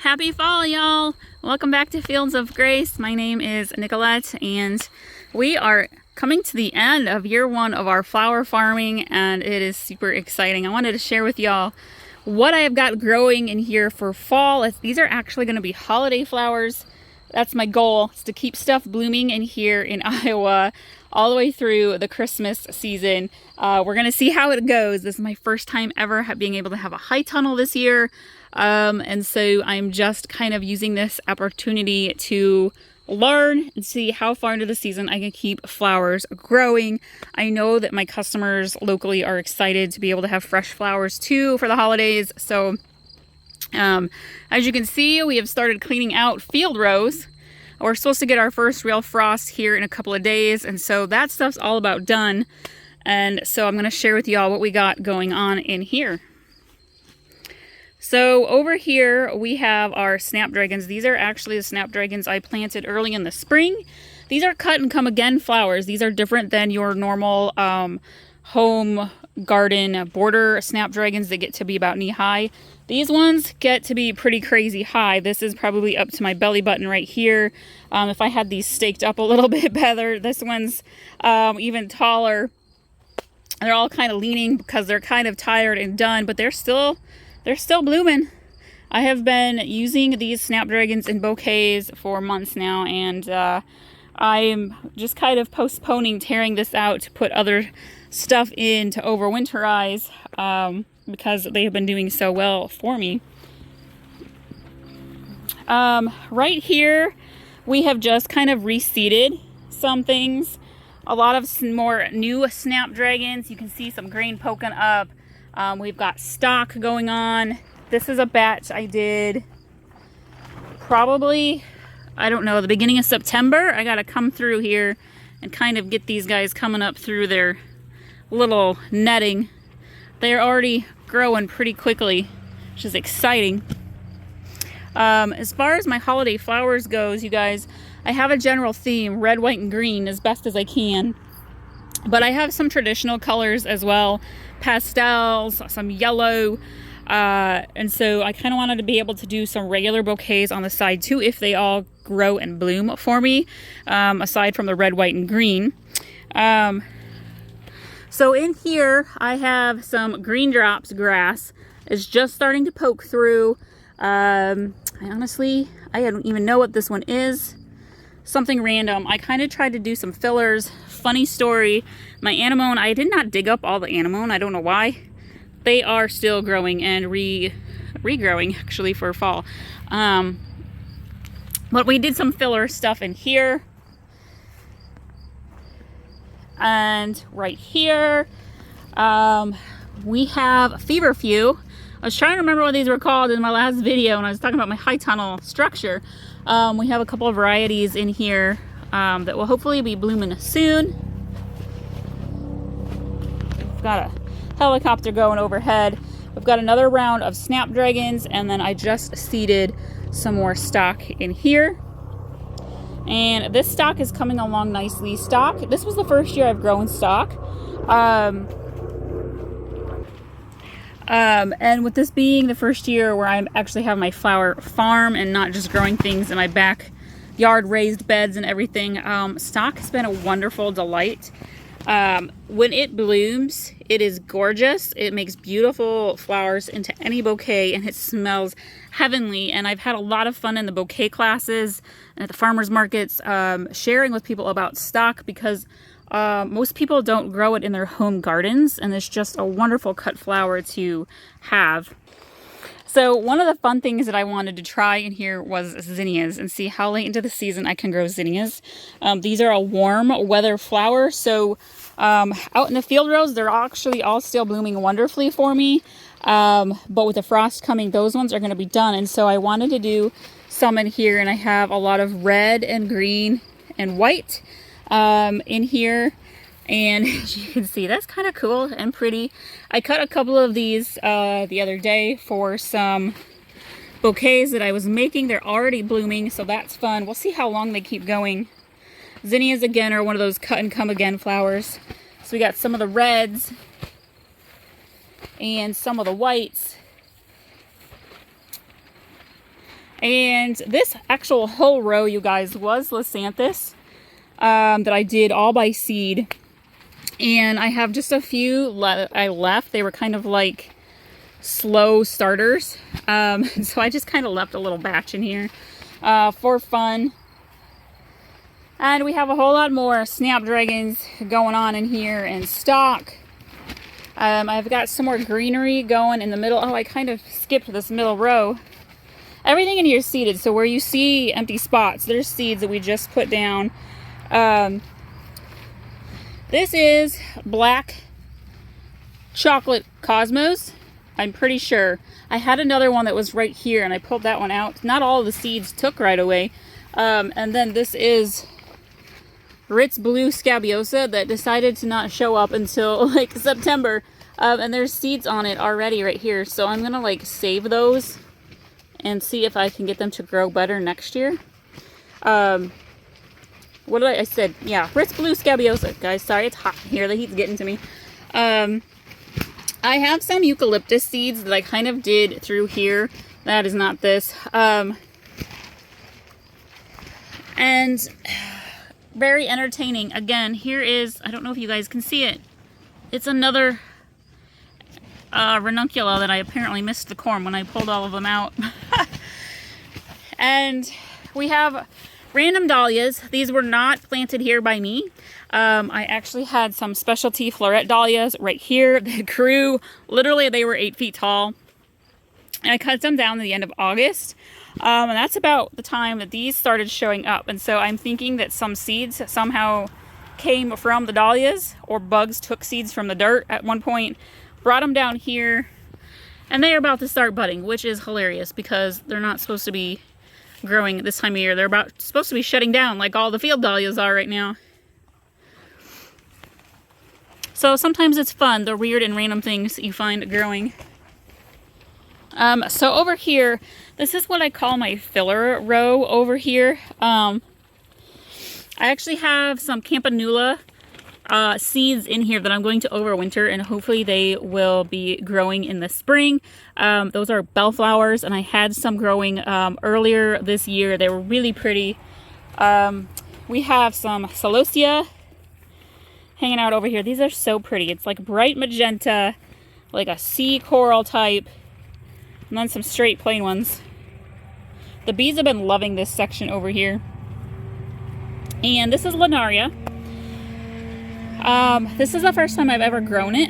Happy fall, y'all! Welcome back to Fields of Grace. My name is Nicolette, and we are coming to the end of year one of our flower farming, and it is super exciting. I wanted to share with y'all what I have got growing in here for fall. These are actually going to be holiday flowers. That's my goal, is to keep stuff blooming in here in Iowa all the way through the Christmas season. We're going to see how it goes. This is my first time ever being able to have a high tunnel this year. And so I'm just kind of using this opportunity to learn and see how far into the season I can keep flowers growing. I know that my customers locally are excited to be able to have fresh flowers too for the holidays. So as you can see, we have started cleaning out field rows. We're supposed to get our first real frost here in a couple of days, and so that stuff's all about done. And so I'm going to share with y'all what we got going on in here. So over here we have our snapdragons. These are actually the snapdragons I planted early in the spring. These are cut and come again flowers. These are different than your normal home garden border snapdragons that get to be about knee high. These ones get to be pretty crazy high. This is probably up to my belly button right here. If I had these staked up a little bit better, this one's even taller. They're all kind of leaning because they're kind of tired and done, but they're still blooming. I have been using these snapdragons in bouquets for months now, and I'm just kind of postponing tearing this out to put other stuff in to overwinterize because they have been doing so well for me. Right here we have just kind of reseeded some things. A lot of more new snapdragons. You can see some grain poking up. We've got stock going on. This is a batch I did probably, I don't know, the beginning of September. I got to come through here and kind of get these guys coming up through their little netting. They're already growing pretty quickly, which is exciting. As far as my holiday flowers goes, you guys, I have a general theme, red, white, and green as best as I can. But I have some traditional colors as well, pastels, some yellow, and so I kind of wanted to be able to do some regular bouquets on the side too if they all grow and bloom for me, aside from the red, white, and green. So in here I have some green drops grass. It's just starting to poke through. I don't even know what this one is. Something random. I kind of tried to do some fillers. Funny story, my anemone, I did not dig up all the anemone. I don't know why. They are still growing and regrowing actually for fall. But we did some filler stuff in here. And right here, we have feverfew. I was trying to remember what these were called in my last video when I was talking about my high tunnel structure. We have a couple of varieties in here that will hopefully be blooming soon. We've got a helicopter going overhead. We've got another round of snapdragons, and then I just seeded some more stock in here. And this stock is coming along nicely. Stock, this was the first year I've grown stock. And with this being the first year where I actually have my flower farm and not just growing things in my backyard raised beds and everything, stock has been a wonderful delight. When it blooms, it is gorgeous. It makes beautiful flowers into any bouquet, and it smells heavenly. And I've had a lot of fun in the bouquet classes and at the farmers markets, sharing with people about stock, because most people don't grow it in their home gardens, and it's just a wonderful cut flower to have. So one of the fun things that I wanted to try in here was zinnias and see how late into the season I can grow zinnias. These are a warm weather flower, so out in the field rows, they're actually all still blooming wonderfully for me. But with the frost coming, those ones are going to be done. And so I wanted to do some in here, and I have a lot of red and green and white in here. And as you can see, that's kind of cool and pretty. I cut a couple of these the other day for some bouquets that I was making. They're already blooming, so that's fun. We'll see how long they keep going. Zinnias, again, are one of those cut and come again flowers. So we got some of the reds and some of the whites. And this actual whole row, you guys, was Lysanthus that I did all by seed. And I have just a few I left. They were kind of like slow starters. So I just kind of left a little batch in here for fun. And we have a whole lot more snapdragons going on in here and stock. I've got some more greenery going in the middle. Oh, I kind of skipped this middle row. Everything in here is seeded. So where you see empty spots, there's seeds that we just put down. This is black chocolate cosmos. I'm pretty sure. I had another one that was right here and I pulled that one out. Not all of the seeds took right away. And then this is Ritz Blue Scabiosa that decided to not show up until like September. And there's seeds on it already right here. So I'm gonna like save those and see if I can get them to grow better next year. What did I said? Yeah, Ritz Blue Scabiosa. Guys, sorry, it's hot here. The heat's getting to me. I have some eucalyptus seeds that I kind of did through here. That is not this. And very entertaining. Again, here is, I don't know if you guys can see it. It's another ranuncula that I apparently missed the corm when I pulled all of them out. And we have random dahlias. These were not planted here by me. I actually had some specialty floret dahlias right here that grew. Literally, they were 8 feet tall. And I cut them down at the end of August. And that's about the time that these started showing up. And so I'm thinking that some seeds somehow came from the dahlias, or bugs took seeds from the dirt at one point, brought them down here, and they are about to start budding, which is hilarious because they're not supposed to be growing this time of year. They're supposed to be shutting down like all the field dahlias are right now. So sometimes it's fun, the weird and random things you find growing. So over here, this is what I call my filler row over here. I actually have some Campanula seeds in here that I'm going to overwinter, and hopefully they will be growing in the spring. Those are bellflowers, and I had some growing earlier this year. They were really pretty. We have some celosia hanging out over here. These are so pretty. It's like bright magenta, like a sea coral type, and then some straight plain ones. The bees have been loving this section over here. And this is Linaria. This is the first time I've ever grown it.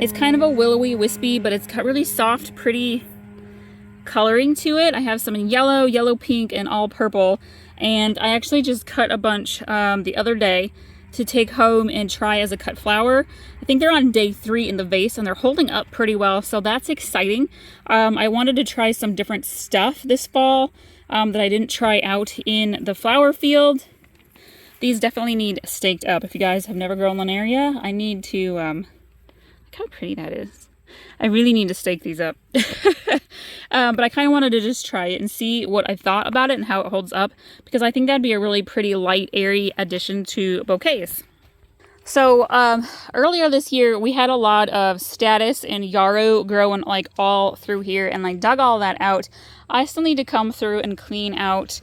It's kind of a willowy, wispy, but it's got really soft, pretty coloring to it. I have some in yellow, yellow pink, and all purple. And I actually just cut a bunch the other day to take home and try as a cut flower. I think they're on day 3 in the vase, and they're holding up pretty well, so that's exciting. I wanted to try some different stuff this fall that I didn't try out in the flower field. These definitely need staked up. If you guys have never grown Linaria, I need to, look how pretty that is. I really need to stake these up. But I kind of wanted to just try it and see what I thought about it and how it holds up, because I think that'd be a really pretty light, airy addition to bouquets. So earlier this year, we had a lot of statice and yarrow growing like all through here, and I dug all that out. I still need to come through and clean out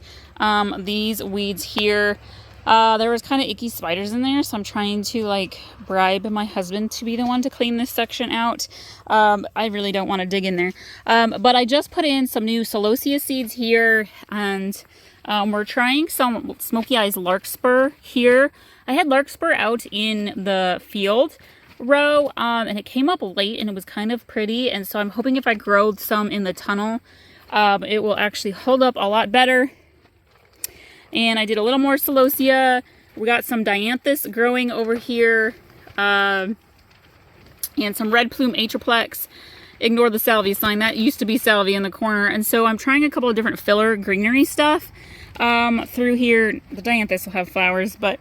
these weeds here. There was kind of icky spiders in there, so I'm trying to like bribe my husband to be the one to clean this section out. I really don't want to dig in there. But I just put in some new celosia seeds here, and we're trying some smoky eyes larkspur here. I had larkspur out in the field row, and it came up late and it was kind of pretty, and so I'm hoping if I grow some in the tunnel, it will actually hold up a lot better. And I did a little more celosia. We got some dianthus growing over here. And some red plume atriplex. Ignore the salvia sign. That used to be salvia in the corner. And so I'm trying a couple of different filler greenery stuff through here. The dianthus will have flowers, but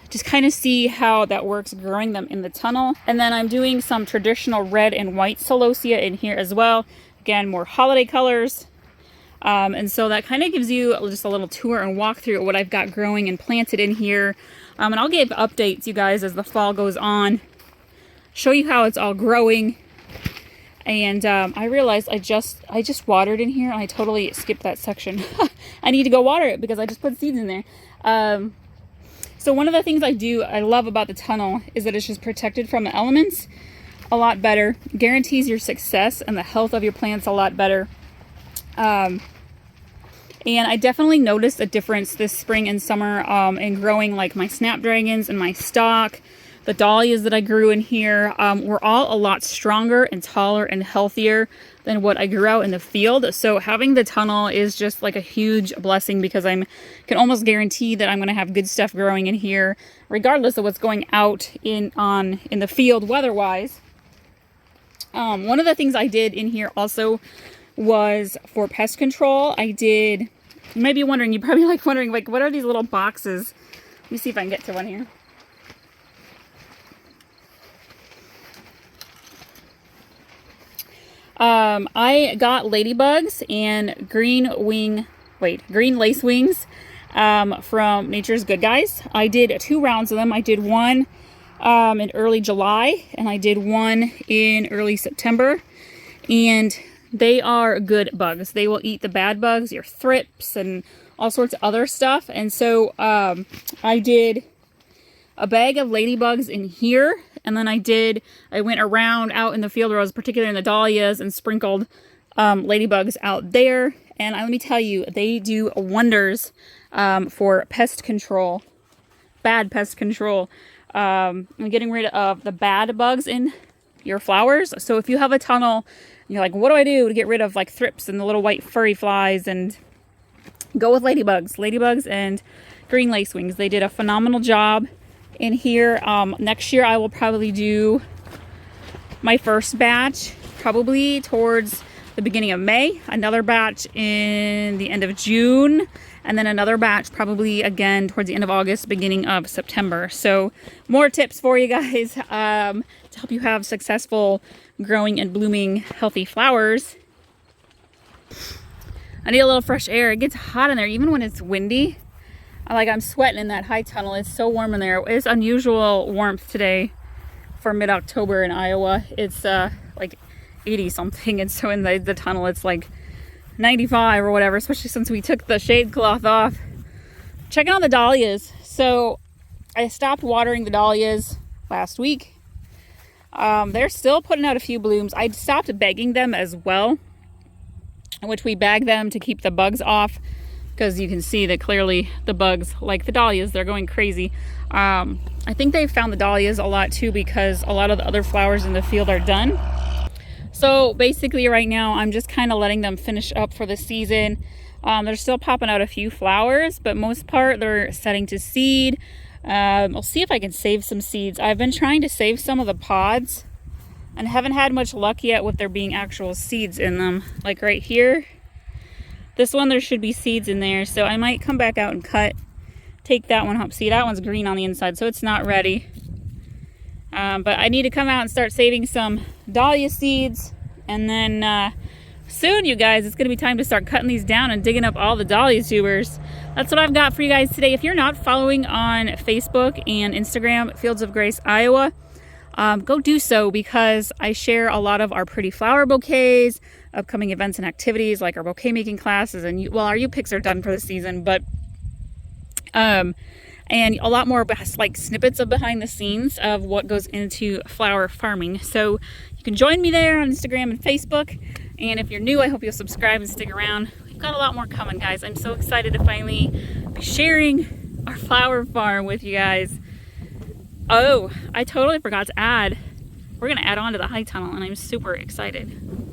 just kind of see how that works growing them in the tunnel. And then I'm doing some traditional red and white celosia in here as well. Again, more holiday colors. And so that kind of gives you just a little tour and walk through what I've got growing and planted in here. And I'll give updates, you guys, as the fall goes on. Show you how it's all growing. And I realized I just watered in here and I totally skipped that section. I need to go water it because I just put seeds in there. So one of the things I love about the tunnel is that it's just protected from the elements a lot better, guarantees your success and the health of your plants a lot better. And I definitely noticed a difference this spring and summer in growing like my snapdragons and my stock. The dahlias that I grew in here were all a lot stronger and taller and healthier than what I grew out in the field. So having the tunnel is just like a huge blessing because I can almost guarantee that I'm going to have good stuff growing in here, regardless of what's going out in the field weather-wise. One of the things I did in here also was for pest control. You may be wondering, you're probably wondering, what are these little boxes? Let me see if I can get to one here. I got ladybugs and green lace wings from Nature's Good Guys. I did 2 rounds of them. I did one in early July and I did one in early September, and they are good bugs. They will eat the bad bugs, your thrips and all sorts of other stuff. And so I did a bag of ladybugs in here, and then I went around out in the field where I was particularly in the dahlias and sprinkled ladybugs out there. And let me tell you, they do wonders for pest control, bad pest control. I'm getting rid of the bad bugs in your flowers. So if you have a tunnel and you're like, what do I do to get rid of like thrips and the little white furry flies, and go with ladybugs and green lacewings. They did a phenomenal job in here. Next year I will probably do my first batch probably towards the beginning of May, another batch in the end of June, and then another batch probably again towards the end of August, beginning of September. So more tips for you guys to help you have successful growing and blooming healthy flowers. I need a little fresh air. It gets hot in there even when it's windy. I'm sweating in that high tunnel. It's so warm in there. It's unusual warmth today for mid-October in Iowa. It's like 80 something, and so in the tunnel it's like 95 or whatever, especially since we took the shade cloth off. Checking on the dahlias. So I stopped watering the dahlias last week. They're still putting out a few blooms. I stopped begging them as well, in which we bag them to keep the bugs off, because you can see that clearly the bugs like the dahlias. They're going crazy. I think they found the dahlias a lot too because a lot of the other flowers in the field are done. So basically right now I'm just kind of letting them finish up for the season. They're still popping out a few flowers, but most part they're setting to seed. I'll see if I can save some seeds. I've been trying to save some of the pods and haven't had much luck yet with there being actual seeds in them. Like right here, this one, there should be seeds in there. So I might come back out and take that one up. See, that one's green on the inside, so it's not ready. But I need to come out and start saving some dahlia seeds. And then soon, you guys, it's going to be time to start cutting these down and digging up all the dahlia tubers. That's what I've got for you guys today. If you're not following on Facebook and Instagram, Fields of Grace, Iowa, go do so, because I share a lot of our pretty flower bouquets, upcoming events and activities like our bouquet making classes, and our U-picks are done for the season, but and a lot more like snippets of behind the scenes of what goes into flower farming. So you can join me there on Instagram and Facebook. And if you're new, I hope you'll subscribe and stick around. We've got a lot more coming, guys. I'm so excited to finally be sharing our flower farm with you guys. Oh, I totally forgot to add. We're going to add on to the high tunnel, and I'm super excited.